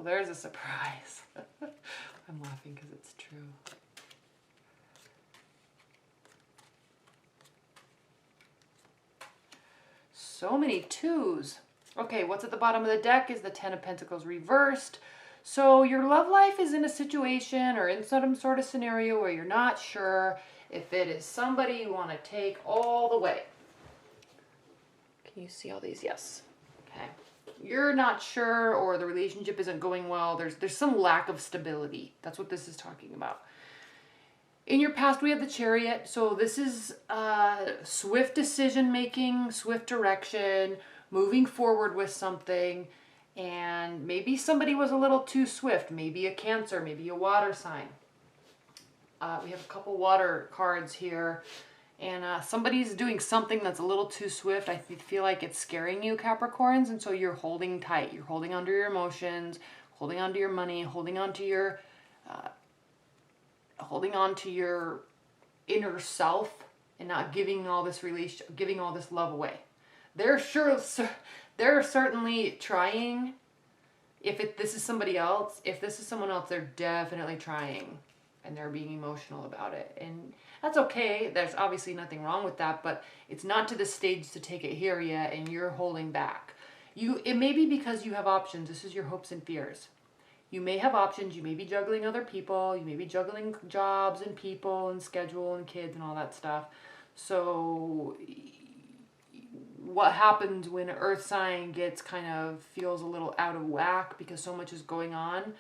Well, there's a surprise. I'm laughing because it's true. So many twos. Okay, what's at the bottom of the deck is the Ten of Pentacles reversed. So your love life is in a situation or in some sort of scenario where you're not sure if it is somebody you want to take all the way. Can you see all these? Yes. Okay. You're not sure, or the relationship isn't going well. There's some lack of stability. That's what this is talking about. In your past, we have the Chariot. So this is swift decision making, swift direction, moving forward with something. And maybe somebody was a little too swift. Maybe a Cancer, maybe a water sign. We have a couple water cards here. And somebody's doing something that's a little too swift. I feel like it's scaring you, Capricorns. And so you're holding tight. You're holding onto your emotions, holding onto your money, holding onto your inner self, and not giving all this love away. They're certainly trying. This is somebody else, if this is someone else, they're definitely trying, and they're being emotional about it. And that's okay. There's obviously nothing wrong with that, but it's not to the stage to take it here yet, and you're holding back. It may be because you have options. This is your hopes and fears. You may have options. You may be juggling other people. You may be juggling jobs and people and schedule and kids and all that stuff. So what happens when an earth sign feels a little out of whack because so much is going on?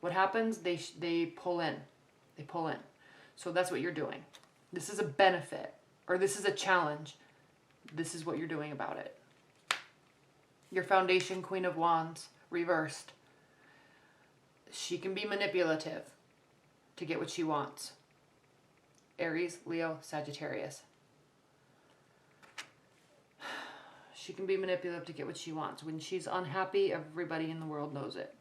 What happens? They pull in. They pull in. So that's what you're doing. This is a benefit, or this is a challenge. This is what you're doing about it. Your foundation, Queen of Wands, reversed. She can be manipulative to get what she wants. Aries, Leo, Sagittarius. She can be manipulative to get what she wants. When she's unhappy, everybody in the world knows it.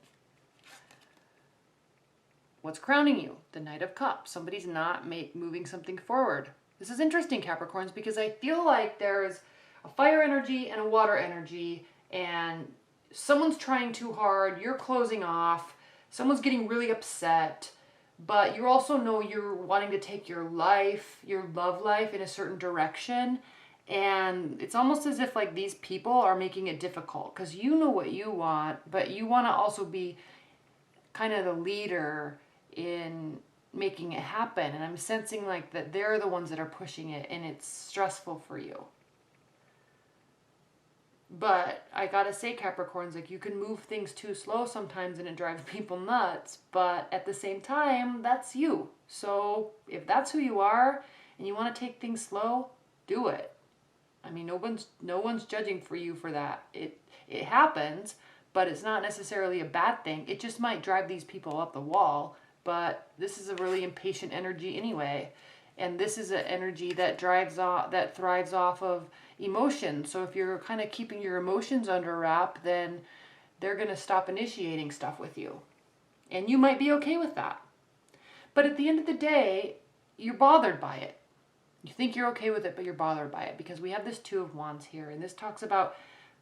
What's crowning you? The Knight of Cups. Somebody's not moving something forward. This is interesting, Capricorns, because I feel like there's a fire energy and a water energy, and someone's trying too hard. You're closing off. Someone's getting really upset, but you also know you're wanting to take your love life in a certain direction. And it's almost as if like these people are making it difficult because you know what you want, but you want to also be kind of the leader in making it happen. And I'm sensing like that they're the ones that are pushing it, and it's stressful for you. But I gotta say, Capricorns, like, you can move things too slow sometimes and it drives people nuts, but at the same time, that's you. So if that's who you are and you want to take things slow, do it. I mean, no one's judging for you for that. It happens, but it's not necessarily a bad thing. It just might drive these people up the wall, but this is a really impatient energy anyway. And this is an energy that thrives off of emotions. So if you're kind of keeping your emotions under wrap, then they're going to stop initiating stuff with you. And you might be okay with that. But at the end of the day, you're bothered by it. You think you're okay with it, but you're bothered by it because we have this Two of Wands here. And this talks about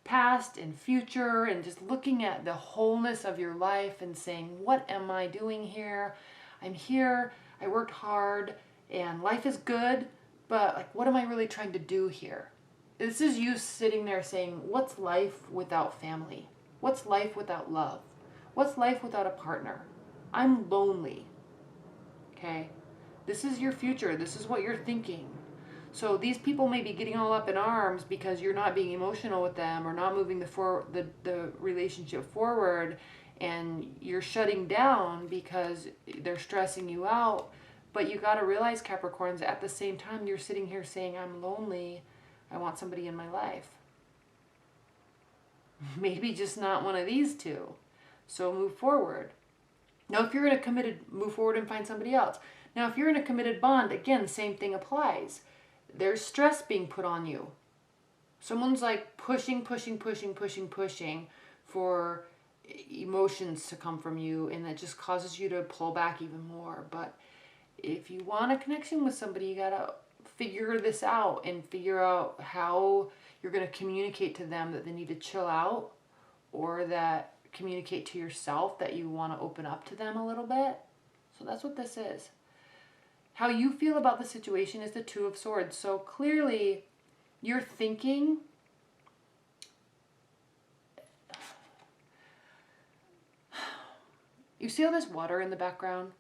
past and future and just looking at the wholeness of your life and saying, what am I doing here? I'm here. I worked hard. And life is good, but like, what am I really trying to do here? This is you sitting there saying, what's life without family? What's life without love? What's life without a partner? I'm lonely. Okay? This is your future. This is what you're thinking. So these people may be getting all up in arms because you're not being emotional with them or not moving the relationship forward, and you're shutting down because they're stressing you out. But you got to realize, Capricorns, at the same time, you're sitting here saying, I'm lonely. I want somebody in my life. Maybe just not one of these two. So move forward. Now, if you're in a committed, move forward and find somebody else. Now, if you're in a committed bond, again, same thing applies. There's stress being put on you. Someone's like pushing for emotions to come from you, and that just causes you to pull back even more. But if you want a connection with somebody, you gotta figure this out and figure out how you're gonna communicate to them that they need to chill out, or that communicate to yourself that you want to open up to them a little bit. So that's what this is. How you feel about the situation is the Two of Swords. So clearly you're thinking, you see all this water in the background?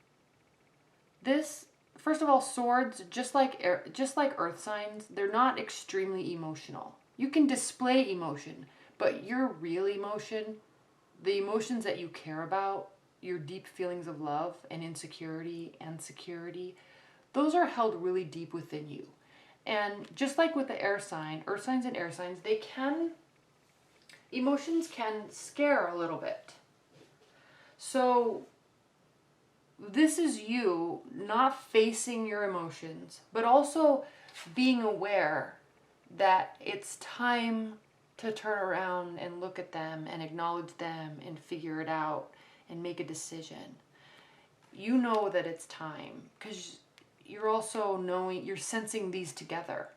This, first of all, swords, just like earth signs, they're not extremely emotional. You can display emotion, but your real emotion, the emotions that you care about, your deep feelings of love and insecurity and security, those are held really deep within you. And just like with the air sign, earth signs and air signs, emotions can scare a little bit. So this is you not facing your emotions, but also being aware that it's time to turn around and look at them and acknowledge them and figure it out and make a decision. You know that it's time because you're also knowing, you're sensing these together,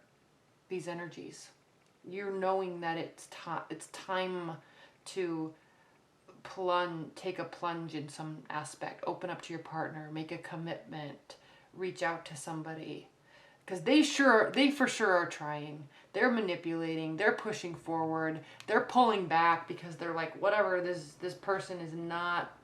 these energies. You're knowing that it's time to take a plunge in some aspect, open up to your partner, make a commitment, reach out to somebody. Because they for sure are trying. They're manipulating, they're pushing forward, they're pulling back because they're like, whatever, this person is not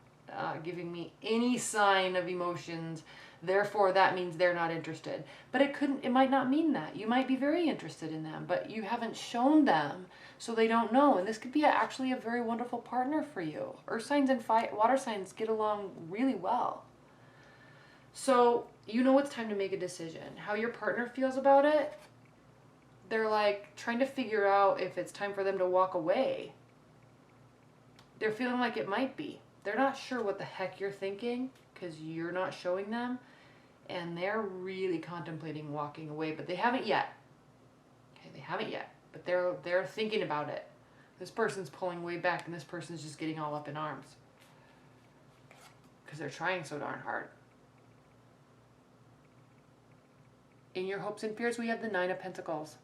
giving me any sign of emotions, therefore that means they're not interested. But it might not mean that. You might be very interested in them, but you haven't shown them, so they don't know. And this could be actually a very wonderful partner for you. Earth signs and water signs get along really well. So you know it's time to make a decision. How your partner feels about it, they're like trying to figure out if it's time for them to walk away. They're feeling like it might be. They're not sure what the heck you're thinking because you're not showing them. And they're really contemplating walking away, but they haven't yet. Okay, they haven't yet, but they're thinking about it. This person's pulling way back and this person's just getting all up in arms because they're trying so darn hard. In your hopes and fears, we have the Nine of Pentacles.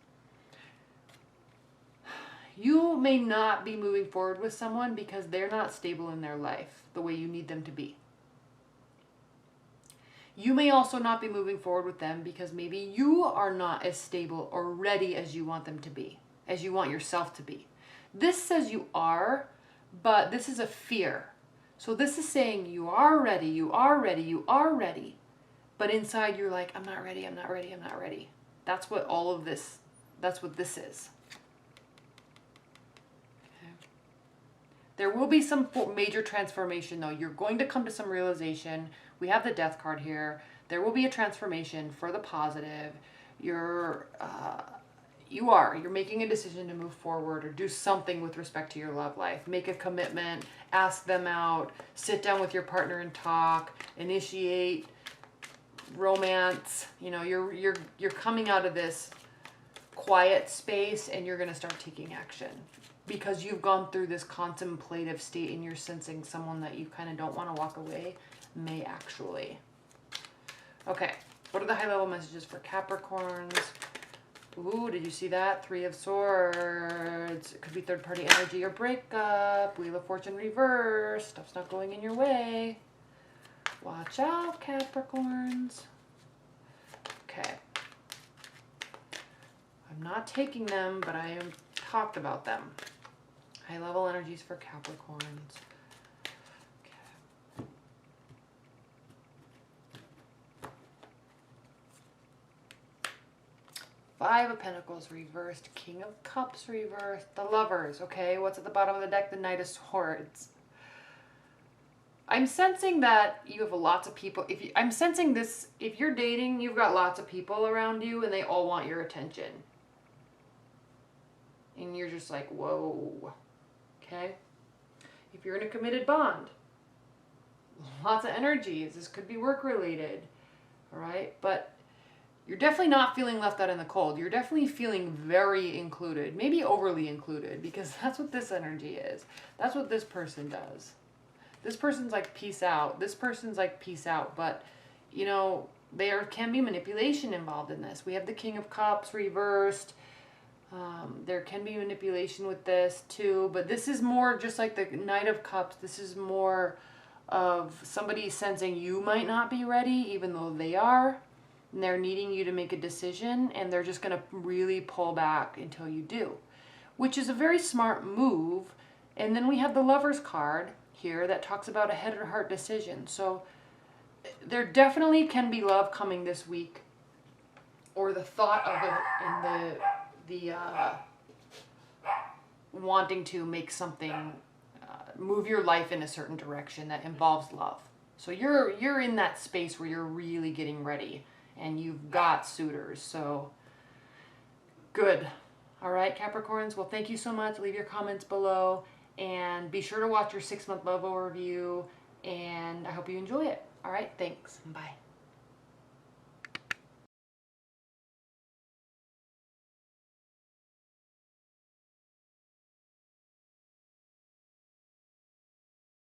You may not be moving forward with someone because they're not stable in their life the way you need them to be. You may also not be moving forward with them because maybe you are not as stable or ready as you want them to be, as you want yourself to be. This says you are, but this is a fear. So this is saying you are ready, you are ready, you are ready. But inside you're like, I'm not ready, I'm not ready, I'm not ready. That's what that's what this is. Okay. There will be some major transformation though. You're going to come to some realization. We have the Death card here. There will be a transformation for the positive. You're making a decision to move forward or do something with respect to your love life. Make a commitment, ask them out, sit down with your partner and talk, initiate romance. You know, you're coming out of this quiet space and you're going to start taking action because you've gone through this contemplative state and you're sensing someone that you kind of don't want to walk away may actually. Okay, what are the high level messages for Capricorns? Ooh, did you see that? Three of Swords. It could be third party energy or breakup. Wheel of Fortune reverse. Stuff's not going in your way. Watch out, Capricorns. Okay. I'm not taking them, but I am talked about them. High level energies for Capricorns. Five of Pentacles reversed, King of Cups reversed, the Lovers, okay? What's at the bottom of the deck? The Knight of Swords. I'm sensing that you have lots of people. I'm sensing this, if you're dating, you've got lots of people around you and they all want your attention. And you're just like, whoa, okay? If you're in a committed bond, lots of energies. This could be work related, all right? But you're definitely not feeling left out in the cold. You're definitely feeling very included, maybe overly included, because that's what this energy is. That's what this person does. This person's like, peace out. This person's like, peace out. But, you know, there can be manipulation involved in this. We have the King of Cups reversed. There can be manipulation with this too, but this is more just like the Knight of Cups. This is more of somebody sensing you might not be ready, even though they are. And they're needing you to make a decision, and they're just going to really pull back until you do, which is a very smart move. And then we have the Lover's card here that talks about a head or heart decision. So there definitely can be love coming this week, or the thought of it, and the wanting to make something, move your life in a certain direction that involves love. So you're in that space where you're really getting ready, and you've got suitors. So good. All right, Capricorns. Well, thank you so much. Leave your comments below, and be sure to watch your 6-month love overview, and I hope you enjoy it. All right, thanks. Bye.